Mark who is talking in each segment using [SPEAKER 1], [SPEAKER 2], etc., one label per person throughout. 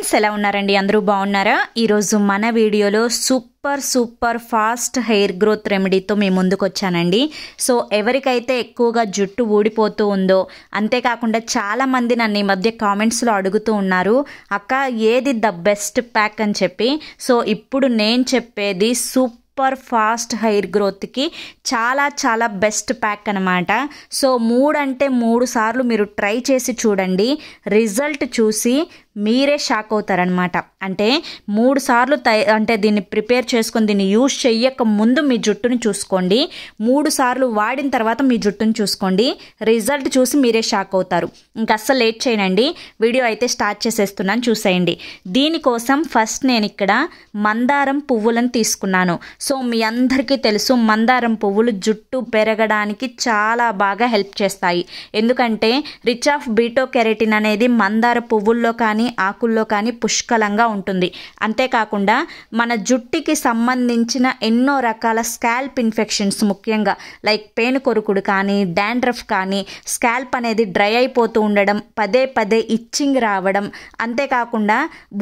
[SPEAKER 1] Friends ఎలా ఉన్నారండి అందరూ బాగున్నారా ఈ రోజు మన వీడియోలో సూపర్ ఫాస్ట్ హెయిర్ గ్రోత్ రెమెడీతో మీ ముందుకు వచ్చానండి సో ఎవరికైతే ఎక్కువగా జుట్టు ఊడిపోతూ ఉందో అంతే కాకుండా చాలా మంది నన్ను ఈ మధ్య కామెంట్స్ లో అడుగుతూ ఉన్నారు అక్క ఏది ద బెస్ట్ ప్యాక్ అని చెప్పి సో ఇప్పుడు నేను చెప్పేది సూపర్ ఫాస్ట్ హెయిర్ గ్రోత్కి చాలా బెస్ట్ ప్యాక్ అనమాట సో 3 అంటే 3 సార్లు మీరు ట్రై చేసి చూడండి రిజల్ట్ చూసి మీరే షాక్ అవుతారనమాట అంటే 3 సార్లు అంటే దీన్ని ప్రిపేర్ చేసుకొని దీన్ని యూజ్ చెయ్యక ముందు మీ జుట్టుని చూసుకోండి 3 సార్లు వాడిన తర్వాత మీ జుట్టుని చూసుకోండి రిజల్ట్ చూసి మీరే షాక్ అవుతారు ఇంకా అస్సలు లేట్ చేయనండి వీడియో అయితే స్టార్ట్ చేసేస్తున్నాను చూసేయండి దీనికోసం ఫస్ట్ నేను ఇక్కడ మందారం పువ్వులను తీసుకున్నాను సో మీ అందరికీ తెలుసు మందారం పువ్వులు జుట్టు పెరగడానికి చాలా బాగా హెల్ప్ చేస్తాయి ఎందుకంటే రిచ్ ఆఫ్ బీటో కెరటిన్ అనేది మందార పువ్వుల్లో కానీ ఆకుల్లో కానీ పుష్కలంగా ఉంటుంది అంతేకాకుండా మన జుట్టుకి సంబంధించిన ఎన్నో రకాల స్కాల్ప్ ఇన్ఫెక్షన్స్ ముఖ్యంగా లైక్ పేను కొరుకుడు కానీ డాండ్రఫ్ కానీ స్కాల్ప్ అనేది డ్రై అయిపోతూ ఉండడం పదే ఇచ్చింగ్ రావడం అంతేకాకుండా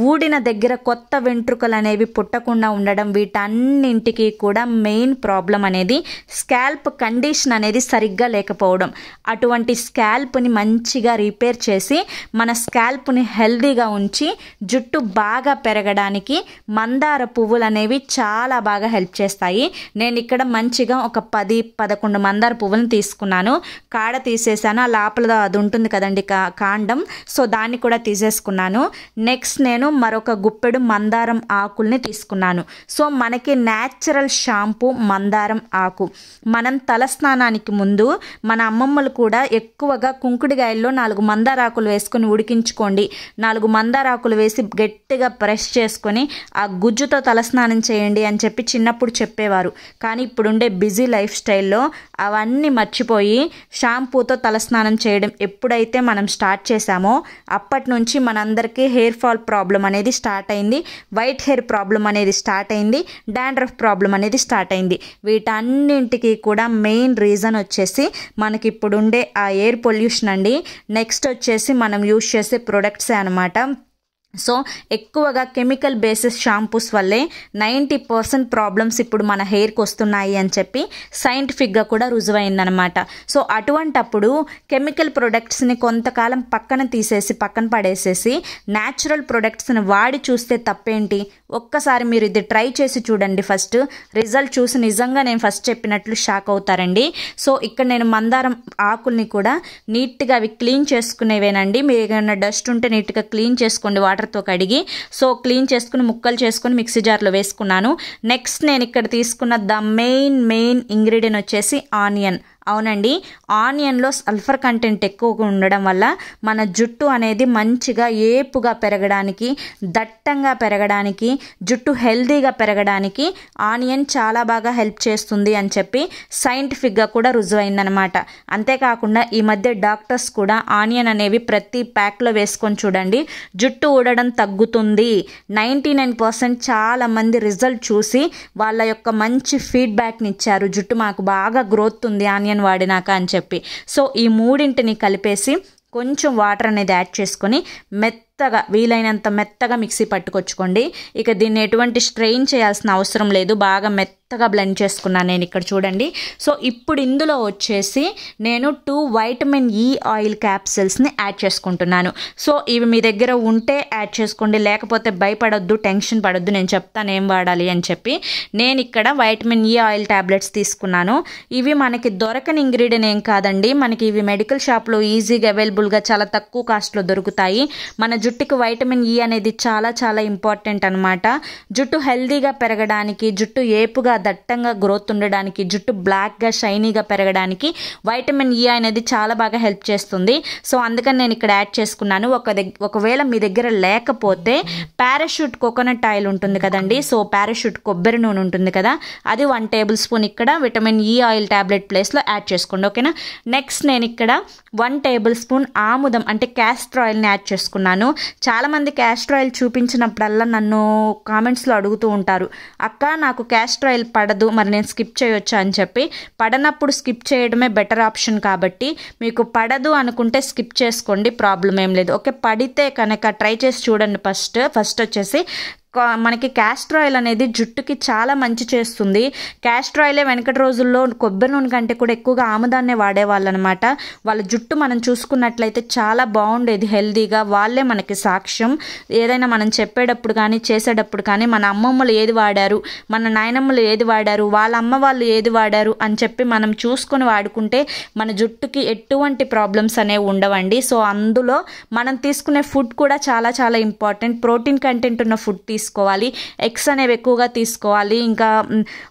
[SPEAKER 1] ఊడిన దగ్గర కొత్త వెంట్రుకలు అనేవి పుట్టకుండా ఉండడం వీటన్నింటికి కూడా మెయిన్ ప్రాబ్లం అనేది స్కాల్ప్ కండిషన్ అనేది సరిగ్గా లేకపోవడం అటువంటి స్కాల్ప్ని మంచిగా రిపేర్ చేసి మన స్కాల్ప్ని హెల్దీగా ఉంచి జుట్టు బాగా పెరగడానికి మందార పువ్వులు అనేవి చాలా బాగా హెల్ప్ చేస్తాయి నేను ఇక్కడ మంచిగా ఒక 10-11 మందార పువ్వులను తీసుకున్నాను కాడ తీసేసాను ఆ లోపల అది ఉంటుంది కదండి కాండం సో దాన్ని కూడా తీసేసుకున్నాను నెక్స్ట్ నేను మరొక గుప్పెడు మందారం ఆకుల్ని తీసుకున్నాను సో మనకి న్యాచురల్ షాంపూ మందారం ఆకు మనం తలస్నానానికి ముందు మన అమ్మమ్మలు కూడా ఎక్కువగా కుంకుడుగాయల్లో 4 మందారాకులు వేసుకొని ఉడికించుకోండి 4 మందారాకులు వేసి గట్టిగా ప్రెస్ చేసుకొని ఆ గుజ్జుతో తలస్నానం చేయండి అని చెప్పి చిన్నప్పుడు చెప్పేవారు కానీ ఇప్పుడుండే బిజీ లైఫ్ స్టైల్లో అవన్నీ మర్చిపోయి షాంపూతో తలస్నానం చేయడం ఎప్పుడైతే మనం స్టార్ట్ చేసామో అప్పటి నుంచి మనందరికీ హెయిర్ ఫాల్ ప్రాబ్లం అనేది స్టార్ట్ అయింది వైట్ హెయిర్ ప్రాబ్లం అనేది స్టార్ట్ అయింది డాండ్రఫ్ ప్రాబ్లం అనేది స్టార్ట్ అయింది వీటన్నింటికి కూడా మెయిన్ రీజన్ వచ్చేసి మనకి ఇప్పుడుండే ఆ ఎయిర్ పొల్యూషన్ అండి నెక్స్ట్ వచ్చేసి మనం యూజ్ చేసే ప్రొడక్ట్సే అనమాట సో ఎక్కువగా కెమికల్ బేసిస్ షాంపూస్ వల్లే 90% ప్రాబ్లమ్స్ ఇప్పుడు మన హెయిర్కి వస్తున్నాయి అని చెప్పి సైంటిఫిక్గా కూడా రుజువైందనమాట సో అటువంటప్పుడు కెమికల్ ప్రొడక్ట్స్ని కొంతకాలం పక్కన పడేసేసి న్యాచురల్ ప్రొడక్ట్స్ని వాడి చూస్తే తప్పేంటి ఒక్కసారి మీరు ఇది ట్రై చేసి చూడండి ఫస్ట్ రిజల్ట్ చూసి నిజంగా నేను ఫస్ట్ చెప్పినట్లు షాక్ అవుతారండి సో ఇక్కడ నేను మందారం ఆకుల్ని కూడా నీట్గా అవి క్లీన్ చేసుకునేవేనండి మీరు ఏమైనా డస్ట్ ఉంటే నీట్గా క్లీన్ చేసుకోండి వాటర్తో కడిగి సో క్లీన్ చేసుకుని ముక్కలు చేసుకుని మిక్సీ జార్లో వేసుకున్నాను నెక్స్ట్ నేను ఇక్కడ తీసుకున్న ద మెయిన్ ఇంగ్రీడియంట్ వచ్చేసి ఆనియన్ అవునండి ఆనియన్లో సల్ఫర్ కంటెంట్ ఎక్కువగా ఉండడం వల్ల మన జుట్టు అనేది మంచిగా ఏపుగా పెరగడానికి దట్టంగా పెరగడానికి జుట్టు హెల్దీగా పెరగడానికి ఆనియన్ చాలా బాగా హెల్ప్ చేస్తుంది అని చెప్పి సైంటిఫిక్గా కూడా రుజువైందనమాట అంతేకాకుండా ఈ మధ్య డాక్టర్స్ కూడా ఆనియన్ అనేవి ప్రతి ప్యాక్లో వేసుకొని చూడండి జుట్టు ఊడడం తగ్గుతుంది 99% చాలా మంది రిజల్ట్ చూసి వాళ్ళ యొక్క మంచి ఫీడ్బ్యాక్ని ఇచ్చారు జుట్టు మాకు బాగా గ్రోత్ ఉంది ఆనియన్ వాడినాక అని చెప్పి సో ఈ మూడింటిని కలిపేసి కొంచెం వాటర్ అనేది యాడ్ చేసుకొని వీలైనంత మెత్తగా మిక్సీ పట్టుకొచ్చుకోండి ఇక దీన్ని ఎటువంటి స్ట్రెయిన్ చేయాల్సిన అవసరం లేదు బాగా మెత్తగా బ్లెండ్ చేసుకున్నాను నేను ఇక్కడ చూడండి సో ఇప్పుడు ఇందులో వచ్చేసి నేను 2 వైటమిన్ ఈ ఆయిల్ క్యాప్సిల్స్ని యాడ్ చేసుకుంటున్నాను సో ఇవి మీ దగ్గర ఉంటే యాడ్ చేసుకోండి లేకపోతే భయపడొద్దు టెన్షన్ పడొద్దు నేను చెప్తాను ఏం వాడాలి అని చెప్పి నేను ఇక్కడ వైటమిన్ ఈ ఆయిల్ టాబ్లెట్స్ తీసుకున్నాను ఇవి మనకి దొరకని ఇంగ్రీడియంట్ ఏం కాదండి మనకి ఇవి మెడికల్ షాప్లో ఈజీగా అవైలబుల్గా చాలా తక్కువ కాస్ట్లో దొరుకుతాయి మన జుట్టుకి వైటమిన్ ఈ అనేది చాలా ఇంపార్టెంట్ అనమాట జుట్టు హెల్దీగా పెరగడానికి జుట్టు ఏపుగా దట్టంగా గ్రోత్ ఉండడానికి జుట్టు బ్లాక్గా షైనీగా పెరగడానికి వైటమిన్ ఈ అనేది చాలా బాగా హెల్ప్ చేస్తుంది సో అందుకని నేను ఇక్కడ యాడ్ చేసుకున్నాను ఒకవేళ మీ దగ్గర లేకపోతే పారాషూట్ కోకోనట్ ఆయిల్ ఉంటుంది కదండి సో పారాషూట్ కొబ్బరి నూనె ఉంటుంది కదా అది 1 టేబుల్ స్పూన్ ఇక్కడ విటమిన్ ఈ ఆయిల్ టాబ్లెట్ ప్లేస్లో యాడ్ చేసుకోండి ఓకేనా నెక్స్ట్ నేను ఇక్కడ 1 టేబుల్ స్పూన్ ఆముదం అంటే క్యాస్టర్ ఆయిల్ని యాడ్ చేసుకున్నాను చాలామంది క్యాస్టర్ ఆయిల్ చూపించినప్పుడల్లా నన్ను కామెంట్స్లో అడుగుతూ ఉంటారు, అక్క నాకు క్యాస్టర్ ఆయిల్ పడదు, మరి నేను స్కిప్ చేయొచ్చా అని చెప్పి. పడనప్పుడు స్కిప్ చేయడమే బెటర్ ఆప్షన్ కాబట్టి మీకు పడదు అనుకుంటే స్కిప్ చేసుకోండి, ప్రాబ్లం ఏం లేదు. ఓకే, పడితే కనుక ట్రై చేసి చూడండి. ఫస్ట్ వచ్చేసి మనకి క్యాస్టర్ ఆయిల్ అనేది జుట్టుకి చాలా మంచి చేస్తుంది. క్యాస్టర్ ఆయిలే వెనకటి రోజుల్లో కొబ్బరి నూనె కంటే కూడా ఎక్కువగా ఆముదాన్నే వాడేవాళ్ళు అనమాట. వాళ్ళ జుట్టు మనం చూసుకున్నట్లయితే చాలా బాగుండేది, హెల్దీగా. వాళ్ళే మనకి సాక్ష్యం. ఏదైనా మనం చెప్పేటప్పుడు కానీ చేసేటప్పుడు కానీ మన అమ్మమ్మలు ఏది వాడారు, మన నాయనమ్మలు ఏది వాడారు, వాళ్ళ అమ్మ వాళ్ళు ఏది వాడారు అని చెప్పి మనం చూసుకొని వాడుకుంటే మన జుట్టుకి ఎటువంటి ప్రాబ్లమ్స్ అనేవి ఉండవండి. సో అందులో మనం తీసుకునే ఫుడ్ కూడా చాలా చాలా ఇంపార్టెంట్. ప్రోటీన్ కంటెంట్ ఉన్న ఫుడ్ తీసుకోవాలి, ఎగ్స్ అనేవి ఎక్కువగా తీసుకోవాలి, ఇంకా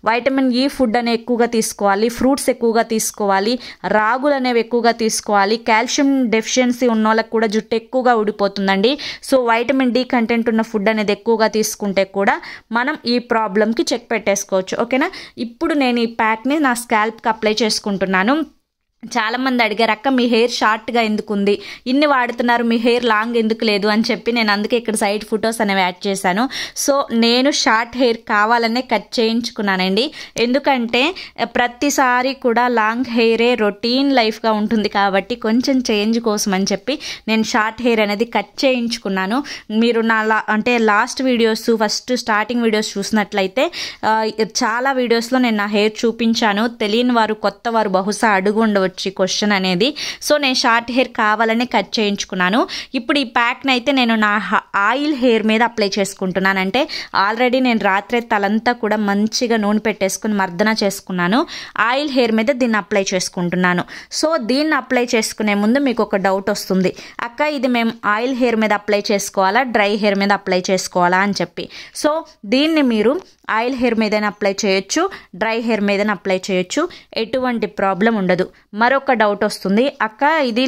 [SPEAKER 1] వైటమిన్ ఈ ఫుడ్ అనేవి ఎక్కువగా తీసుకోవాలి, ఫ్రూట్స్ ఎక్కువగా తీసుకోవాలి, రాగులు అనేవి ఎక్కువగా తీసుకోవాలి. కాల్షియం డెఫిషియన్సీ ఉన్న వాళ్ళకి కూడా జుట్టు ఎక్కువగా ఊడిపోతుందండి. సో వైటమిన్ డి కంటెంట్ ఉన్న ఫుడ్ అనేది ఎక్కువగా తీసుకుంటే కూడా మనం ఈ ప్రాబ్లంకి చెక్ పెట్టేసుకోవచ్చు. ఓకేనా, ఇప్పుడు నేను ఈ ప్యాక్ని నా స్కాల్ప్కి అప్లై చేసుకుంటున్నాను. చాలామంది అడిగారు, అక్క మీ హెయిర్ షార్ట్గా ఎందుకు ఉంది, ఇన్ని వాడుతున్నారు, మీ హెయిర్ లాంగ్ ఎందుకు లేదు అని చెప్పి. నేను అందుకే ఇక్కడ సైడ్ ఫొటోస్ అనేవి యాడ్ చేశాను. సో నేను షార్ట్ హెయిర్ కావాలనే కట్ చేయించుకున్నానండి. ఎందుకంటే ప్రతిసారి కూడా లాంగ్ హెయిరే రొటీన్ లైఫ్గా ఉంటుంది కాబట్టి కొంచెం చేంజ్ కోసం అని చెప్పి నేను షార్ట్ హెయిర్ అనేది కట్ చేయించుకున్నాను. మీరు నా last videos, first starting videos చూసినట్లయితే చాలా వీడియోస్లో నేను నా హెయిర్ చూపించాను. తెలియని వారు, కొత్త వారు బహుశా అడుగు ఉండవచ్చు క్వశ్చన్ అనేది. సో నేను షార్ట్ హెయిర్ కావాలనే కట్ చేయించుకున్నాను. ఇప్పుడు ఈ ప్యాక్ని అయితే నేను నా ఆయిల్ హెయిర్ మీద అప్లై చేసుకుంటున్నాను. అంటే ఆల్రెడీ నేను రాత్రి తలంతా కూడా మంచిగా నూనె పెట్టేసుకుని మర్దన చేసుకున్నాను. ఆయిల్ హెయిర్ మీద దీన్ని అప్లై చేసుకుంటున్నాను. సో దీన్ని అప్లై చేసుకునే ముందు మీకు ఒక డౌట్ వస్తుంది, అక్క ఇది మేము ఆయిల్ హెయిర్ మీద అప్లై చేసుకోవాలా, డ్రై హెయిర్ మీద అప్లై చేసుకోవాలా అని చెప్పి. సో దీన్ని మీరు ఆయిల్ హెయిర్ మీదైనా అప్లై చేయొచ్చు, డ్రై హెయిర్ మీదైనా అప్లై చేయొచ్చు, ఎటువంటి ప్రాబ్లం ఉండదు. మరొక డౌట్ వస్తుంది, అక్క ఇది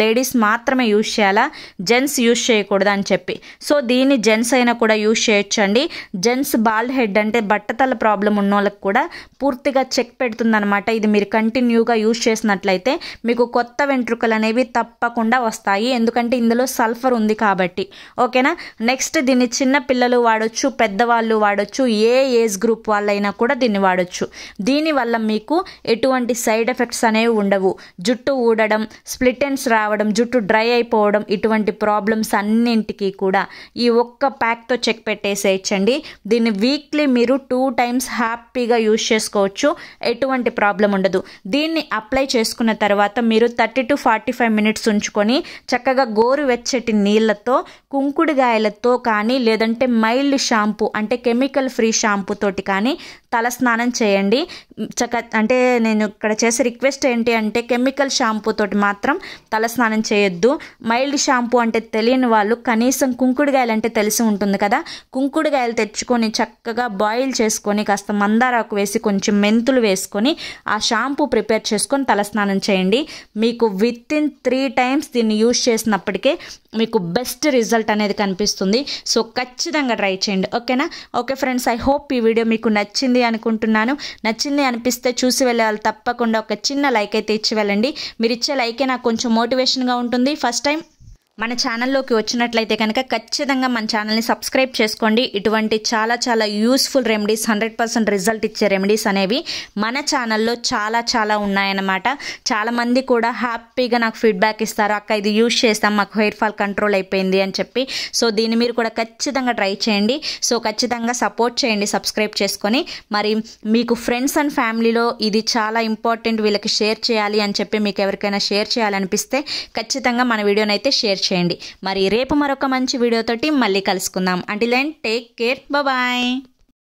[SPEAKER 1] లేడీస్ మాత్రమే యూజ్ చేయాలా, జెంట్స్ యూజ్ చేయకూడదు అని చెప్పి. సో దీన్ని జెంట్స్ అయినా కూడా యూజ్ చేయొచ్చు అండి. జెంట్స్ బాల్డ్ హెడ్ అంటే బట్టతల ప్రాబ్లం ఉన్న వాళ్ళకి కూడా పూర్తిగా చెక్ పెడుతుంది అనమాట. ఇది మీరు కంటిన్యూగా యూజ్ చేసినట్లయితే మీకు కొత్త వెంట్రుకలు అనేవి తప్పకుండా వస్తాయి, ఎందుకంటే ఇందులో సల్ఫర్ ఉంది కాబట్టి. ఓకేనా, నెక్స్ట్ దీన్ని చిన్న పిల్లలు వాడొచ్చు, పెద్దవాళ్ళు వాడొచ్చు, ఏ ఏజ్ గ్రూప్ వాళ్ళైనా కూడా దీన్ని వాడొచ్చు. దీనివల్ల మీకు ఎటువంటి సైడ్ ఎఫెక్ట్స్ అనేవి ఉండవు. జుట్టు ఊడడం, స్ప్లిట్ ఎండ్స్ రావడం, జుట్టు డ్రై అయిపోవడం, ఇటువంటి ప్రాబ్లమ్స్ అన్నింటికి కూడా ఈ ఒక్క ప్యాక్తో చెక్ పెట్టేసేయచ్చండి. దీన్ని వీక్లీ మీరు 2 times హ్యాపీగా యూజ్ చేసుకోవచ్చు, ఎటువంటి ప్రాబ్లం ఉండదు. దీన్ని అప్లై చేసుకున్న తర్వాత మీరు 30 to 45 minutes ఉంచుకొని చక్కగా గోరువెచ్చటి నీళ్ళతో, కుంకుడుగాయలతో కానీ లేదంటే మైల్డ్ షాంపూ అంటే కెమికల్ ఫ్రీ షాంపూ తోటి కానీ తలస్నానం చేయండి. అంటే నేను ఇక్కడ చేసే రిక్వెస్ట్ ఏంటి అంటే కెమికల్ షాంపూ తోటి మాత్రం తలస్నానం చేయొద్దు. మైల్డ్ షాంపూ అంటే తెలియని వాళ్ళు కనీసం కుంకుడుగాయలు అంటే తెలిసి ఉంటుంది కదా, కుంకుడుగాయలు తెచ్చుకొని చక్కగా బాయిల్ చేసుకొని కాస్త మందారాకు వేసి కొంచెం మెంతులు వేసుకొని ఆ షాంపూ ప్రిపేర్ చేసుకొని తలస్నానం చేయండి. మీకు వితిన్ 3 times దీన్ని యూజ్ చేసినప్పటికే మీకు బెస్ట్ రిజల్ట్ అనేది కనిపిస్తుంది. సో ఖచ్చితంగా ట్రై చేయండి. ఓకేనా, ఓకే ఫ్రెండ్స్, ఐ హోప్ ఈ వీడియో మీకు నచ్చింది అనుకుంటున్నాను. నచ్చింది అనిపిస్తే చూసి వెళ్ళే వాళ్ళు తప్పకుండా ఒక చిన్న లైక్ అయితే ఇచ్చి వెళ్ళండి. మీరు ఇచ్చే లైకే నాకు కొంచెం మోటివేషన్గా ఉంటుంది. ఫస్ట్ టైం మన ఛానల్లోకి వచ్చినట్లయితే కనుక ఖచ్చితంగా మన ఛానల్ని సబ్స్క్రైబ్ చేసుకోండి. ఇటువంటి చాలా చాలా యూస్ఫుల్ రెమెడీస్, 100% రిజల్ట్ ఇచ్చే రెమెడీస్ అనేవి మన ఛానల్లో చాలా చాలా ఉన్నాయన్నమాట. చాలామంది కూడా హ్యాపీగా నాకు ఫీడ్బ్యాక్ ఇస్తారు, అక్క ఇది యూజ్ చేస్తాం, మాకు హెయిర్ ఫాల్ కంట్రోల్ అయిపోయింది అని చెప్పి. సో దీన్ని మీరు కూడా ఖచ్చితంగా ట్రై చేయండి. సో ఖచ్చితంగా సపోర్ట్ చేయండి సబ్స్క్రైబ్ చేసుకొని. మరి మీకు ఫ్రెండ్స్ అండ్ ఫ్యామిలీలో ఇది చాలా ఇంపార్టెంట్, వీళ్ళకి షేర్ చేయాలి అని చెప్పి మీకు ఎవరికైనా షేర్ చేయాలనిపిస్తే ఖచ్చితంగా మన వీడియోని అయితే షేర్ చేయండి. మరి రేపు మరొక మంచి వీడియోతోటి మళ్ళీ కలుసుకుందాం. Until then take care, bye.